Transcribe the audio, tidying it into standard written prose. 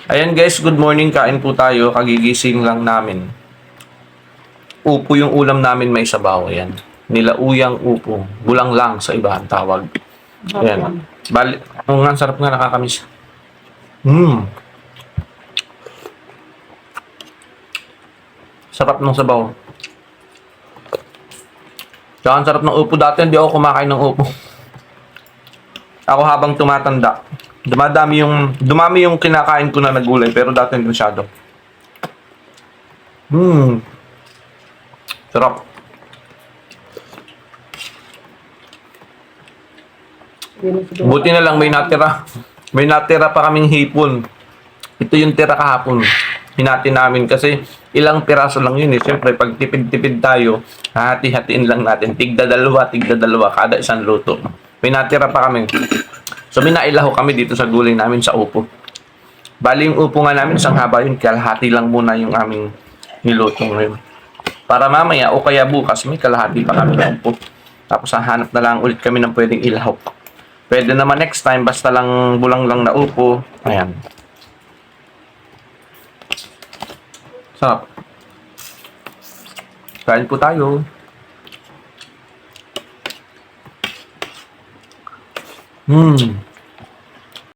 Ayan guys, good morning. Kain po tayo. Kagigising lang namin. Upo yung ulam namin, may sabaw. Ayan. Nilauyang upo. Bulang lang sa iba ang tawag. Ayan. Bali, ang sarap nga, nakakamiss. Sarap ng sabaw. Tsaka ang sarap ng upo. Dati hindi ako kumakain ng upo. Ako habang tumatanda, dumami yung kinakain ko na nagulay, pero dati hindi masyado. Sarap. Buti na lang may natira. May natira pa kaming hipon. Ito yung tira kahapon. Hinati namin kasi ilang piraso lang yun eh. Siyempre, pag tipid-tipid tayo, hati-hatiin lang natin. Tigda dalawa, kada isang luto. May natira pa kami. So, minailaho kami dito sa gulay namin sa upo. Bali yung upo nga namin, isang haba yun. Kalahati lang muna yung aming niluto ngayon. Para mamaya o kaya bukas, may kalahati pa kami ng upo. Tapos, hahanap na lang ulit kami ng pwedeng ilahaw. Pwede naman next time, basta lang bulang lang na upo. Ayan. Sarap. Kain po tayo.